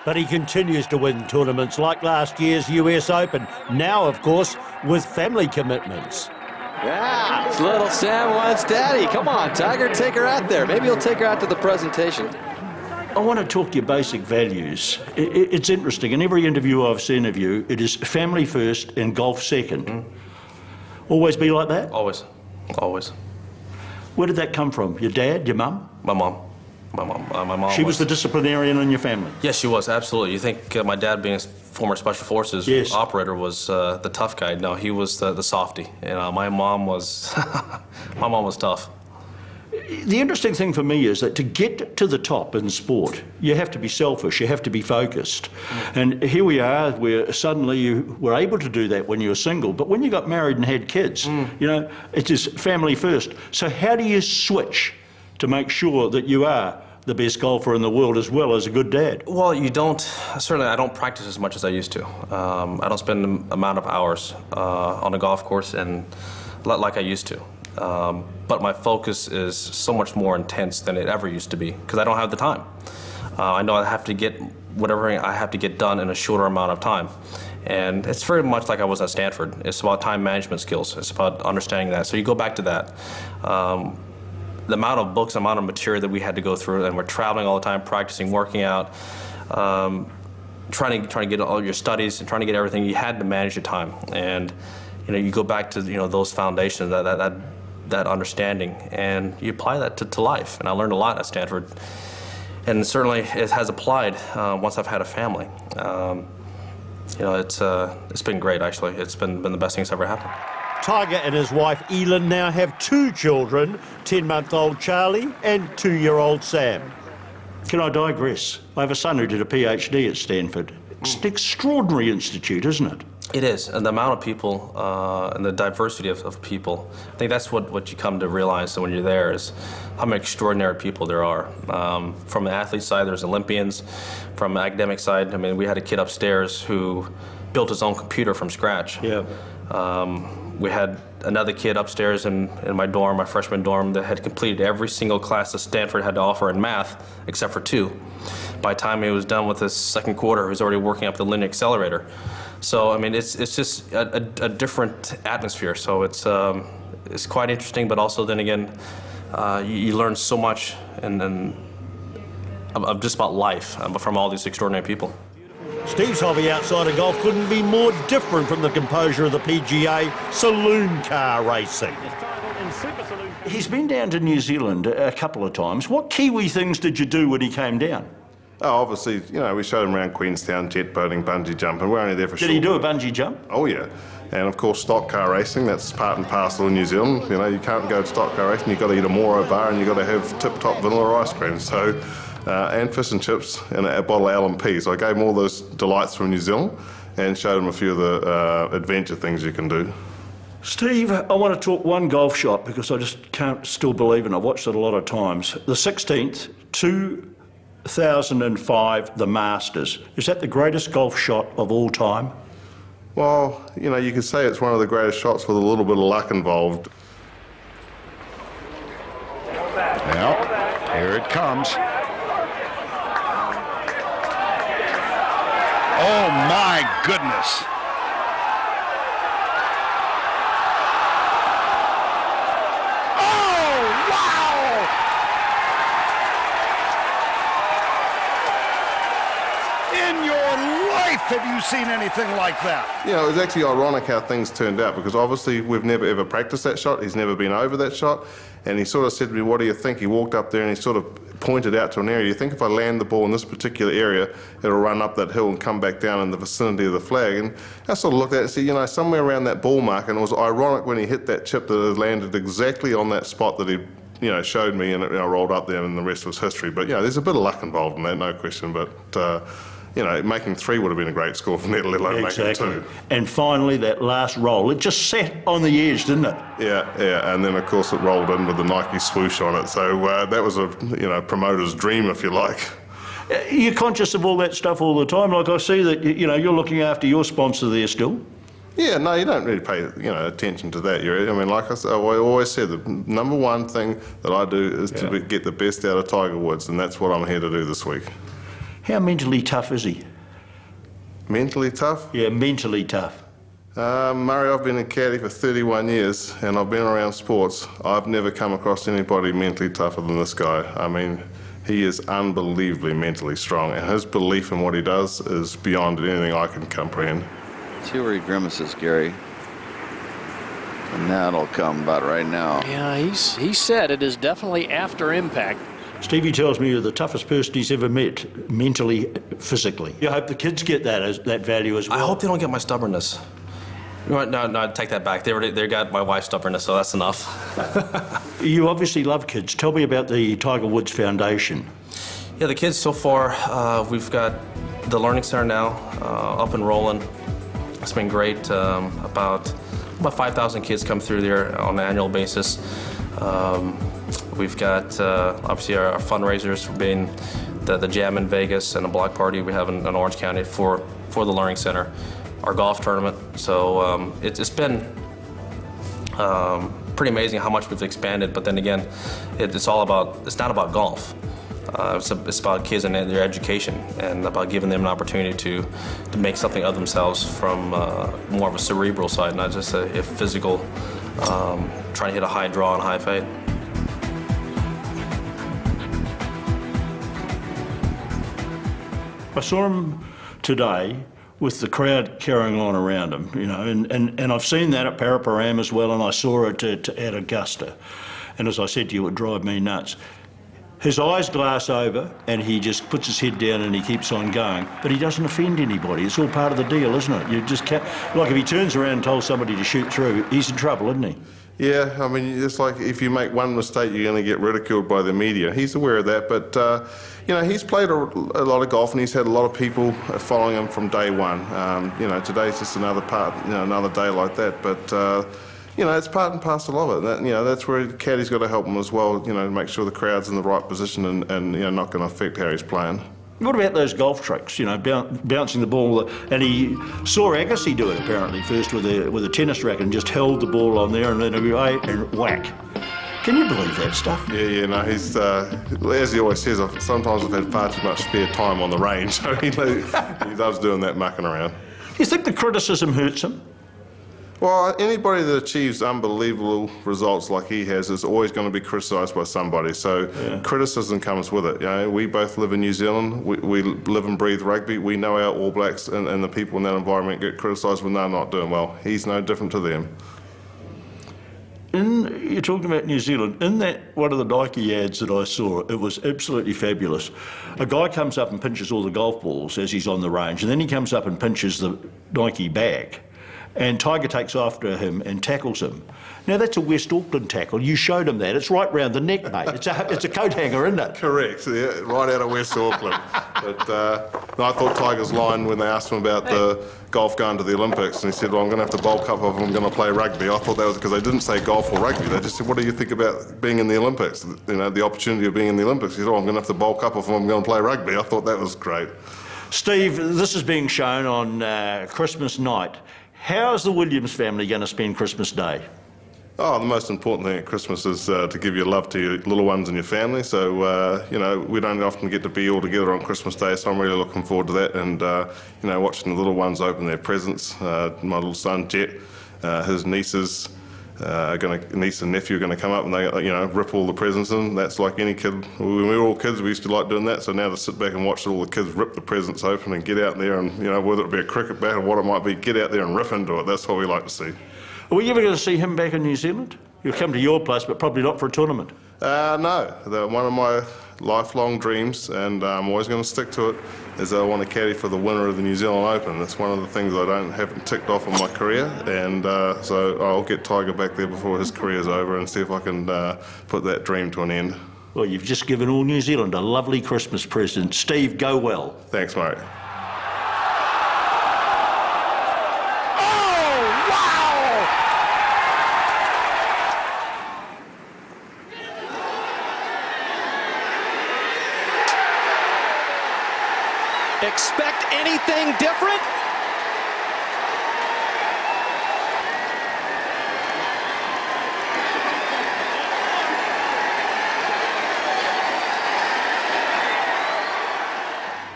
But he continues to win tournaments like last year's US Open, now, of course, with family commitments. Yeah, it's little Sam wants daddy. Come on, Tiger, take her out there. Maybe he'll take her out to the presentation. I want to talk your basic values. It's interesting. In every interview I've seen of you, it is family first and golf second. Always be like that? Always. Always. Where did that come from? Your dad, your mum? My mom. My mom. She was the disciplinarian in your family? Yes, she was, absolutely. You think my dad, being a former Special Forces operator, was the tough guy. No, he was the softie. You know, my mom was, my mom was tough. The interesting thing for me is that to get to the top in sport, you have to be selfish, you have to be focused. And here we are, where suddenly you were able to do that when you were single, but when you got married and had kids, you know, it's just family first. So how do you switch to make sure that you are the best golfer in the world as well as a good dad? Well, you don't, certainly I don't practice as much as I used to. I don't spend the amount of hours on a golf course and like I used to. But my focus is so much more intense than it ever used to be because I don't have the time. I know I have to get whatever I have to get done in a shorter amount of time. And it's very much like I was at Stanford. It's about time management skills. It's about understanding that. So you go back to that. The amount of books, the amount of material that we had to go through, and we're traveling all the time, practicing, working out, trying to get all your studies and trying to get everything. You had to manage your time. And you know, you go back to those foundations, that understanding, and you apply that to life. And I learned a lot at Stanford, and certainly it has applied once I've had a family. You know, it's been great, actually. It's been the best thing that's ever happened. Tiger and his wife Elin now have 2 children, 10-month-old Charlie and 2-year-old Sam. Can I digress? I have a son who did a PhD at Stanford. It's an extraordinary institute, isn't it? It is, and the amount of people and the diversity of people. I think that's what you come to realize when you're there is how many extraordinary people there are. From the athlete side, there's Olympians. From the academic side, I mean, we had a kid upstairs who built his own computer from scratch. Yeah. We had another kid upstairs in my dorm, my freshman dorm, that had completed every single class that Stanford had to offer in math, except for 2. By the time he was done with his second quarter, he was already working up the linear accelerator. So, I mean, it's just a different atmosphere. So it's quite interesting, but also then again, you learn so much of just about life from all these extraordinary people. Steve's hobby outside of golf couldn't be more different from the composure of the PGA, saloon car racing. He's been down to New Zealand a couple of times. What Kiwi things did you do when he came down? Oh, obviously, you know, we showed him around Queenstown, jet boating, bungee jumping. We're only there for Did he do a bungee jump? Oh, yeah. And, of course, stock car racing, that's part and parcel in New Zealand. You know, you can't go to stock car racing, you've got to eat a Moro bar and you've got to have tip-top vanilla ice cream. So, and fish and chips and a bottle of L&P. So I gave him all those delights from New Zealand and showed him a few of the adventure things you can do. Steve, I want to talk one golf shot because I just can't still believe it. I've watched it a lot of times. The 16th, 2005, the Masters. Is that the greatest golf shot of all time? Well, you know, you could say it's one of the greatest shots with a little bit of luck involved. Now, here it comes. Oh, my goodness. Oh, wow! In your life, have you seen anything like that? You know, it was actually ironic how things turned out because obviously we've never ever practiced that shot. He's never been over that shot. And he sort of said to me, what do you think? He walked up there and he sort of pointed out to an area. You think if I land the ball in this particular area, it'll run up that hill and come back down in the vicinity of the flag? And I sort of looked at it and said, you know, somewhere around that ball mark, and it was ironic when he hit that chip that it landed exactly on that spot that he, you know, showed me, and it, you know, rolled up there, and the rest was history. But, you know, there's a bit of luck involved in that, no question. But, you know, making 3 would have been a great score from there, let alone making 2. And finally, that last roll, it just sat on the edge, didn't it? Yeah, yeah, and then of course it rolled in with the Nike swoosh on it. So that was a, you know, promoter's dream, if you like. You're conscious of all that stuff all the time. Like I see that, you know, you're looking after your sponsor there still. Yeah, no, you don't really pay, you know, attention to that. I mean, like I always said, the number one thing that I do is to get the best out of Tiger Woods, and that's what I'm here to do this week. How mentally tough is he? Mentally tough? Yeah, mentally tough. Murray, I've been a caddy for 31 years and I've been around sports. I've never come across anybody mentally tougher than this guy. I mean, he is unbelievably mentally strong and his belief in what he does is beyond anything I can comprehend. See where he grimaces, Gary. And that'll come about right now. Yeah, he said it is definitely after impact. Stevie tells me you're the toughest person he's ever met, mentally, physically. You hope the kids get that value as well. I hope they don't get my stubbornness. No, take that back. They got my wife's stubbornness, so that's enough. You obviously love kids. Tell me about the Tiger Woods Foundation. Yeah, the kids so far, we've got the Learning Center now up and rolling. It's been great. About 5,000 kids come through there on an annual basis. We've got obviously our fundraisers being the Jam in Vegas and a block party we have in Orange County for the Learning Center. Our golf tournament. So it's been pretty amazing how much we've expanded. But then again, it's not about golf. It's about kids and their education and about giving them an opportunity to make something of themselves from more of a cerebral side, not just a physical, trying to hit a high draw and high fade. I saw him today with the crowd carrying on around him, you know, and I've seen that at Paraparaumu as well, and I saw it at Augusta. And as I said to you, it drives me nuts. His eyes glass over and he just puts his head down and he keeps on going, but he doesn't offend anybody. It's all part of the deal, isn't it? You just can't, like if he turns around and tells somebody to shoot through, he's in trouble, isn't he? Yeah, I mean, it's like if you make one mistake, you're going to get ridiculed by the media. He's aware of that, but, you know, he's played a lot of golf and he's had a lot of people following him from day one. You know, today's just another day like that, but, you know, it's part and parcel of it. You know, that's where caddy's got to help him as well, you know, to make sure the crowd's in the right position and you know, not going to affect how he's playing. What about those golf tricks, you know, bouncing the ball? And he saw Agassi do it apparently first with a tennis racket and just held the ball on there and then and whack. Can you believe that stuff? Yeah, no, he's, as he always says, sometimes I've had far too much spare time on the range, so he loves doing that mucking around. Do you think the criticism hurts him? Well, anybody that achieves unbelievable results like he has is always going to be criticised by somebody. So criticism comes with it. You know, we both live in New Zealand. We live and breathe rugby. We know our All Blacks and the people in that environment get criticised when they're not doing well. He's no different to them. You're talking about New Zealand. In that one of the Nike ads that I saw, it was absolutely fabulous. A guy comes up and pinches all the golf balls as he's on the range, and then he comes up and pinches the Nike bag. And Tiger takes after him and tackles him. Now that's a West Auckland tackle. You showed him that. It's right round the neck, mate. It's a coat hanger, isn't it? Correct. Yeah, right out of West Auckland. But I thought Tiger's line when they asked him about the golf going to the Olympics, and he said, "Well, I'm going to have to bulk up if I'm going to play rugby." I thought that was because they didn't say golf or rugby. They just said, "What do you think about being in the Olympics?" You know, the opportunity of being in the Olympics. He said, "Oh, I'm going to have to bulk up if I'm going to play rugby." I thought that was great. Steve, this is being shown on Christmas night. How's the Williams family going to spend Christmas Day? Oh, the most important thing at Christmas is to give your love to your little ones and your family. So, you know, we don't often get to be all together on Christmas Day, so I'm really looking forward to that. And, you know, watching the little ones open their presents. My little son, Jet, his nieces, niece and nephew are going to come up and they, you know, rip all the presents in. That's like any kid. When we were all kids, we used to like doing that. So now to sit back and watch all the kids rip the presents open and get out there and, you know, whether it be a cricket bat or what it might be, get out there and rip into it. That's what we like to see. Are we ever going to see him back in New Zealand? He'll come to your place, but probably not for a tournament. No. One of my lifelong dreams, and I'm always going to stick to it, is I want to caddy for the winner of the New Zealand Open. That's one of the things I haven't ticked off in my career, and so I'll get Tiger back there before his career's over and see if I can put that dream to an end. Well, you've just given all New Zealand a lovely Christmas present. Steve, go well. Thanks, Murray. Expect anything different?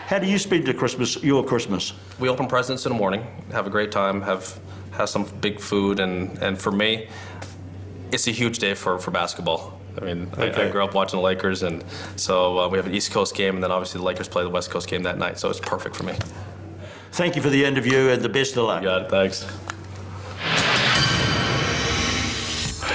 How do you spend your Christmas? We open presents in the morning, have a great time, have some big food, and for me, it's a huge day for basketball. I mean, Okay. I grew up watching the Lakers, and so we have an East Coast game, and then obviously the Lakers play the West Coast game that night, so it's perfect for me. Thank you for the interview and the best of luck. You got it, thanks.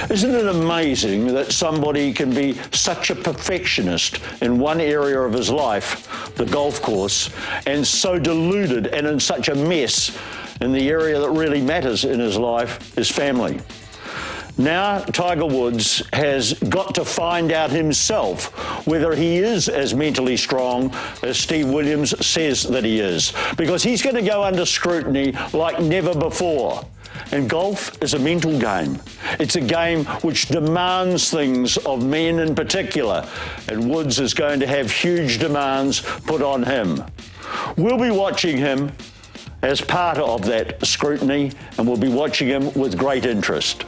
Isn't it amazing that somebody can be such a perfectionist in one area of his life, the golf course, and so deluded and in such a mess in the area that really matters in his life, his family? Now Tiger Woods has got to find out himself whether he is as mentally strong as Steve Williams says that he is, because he's going to go under scrutiny like never before. And golf is a mental game. It's a game which demands things of men in particular, and Woods is going to have huge demands put on him. We'll be watching him as part of that scrutiny, and we'll be watching him with great interest.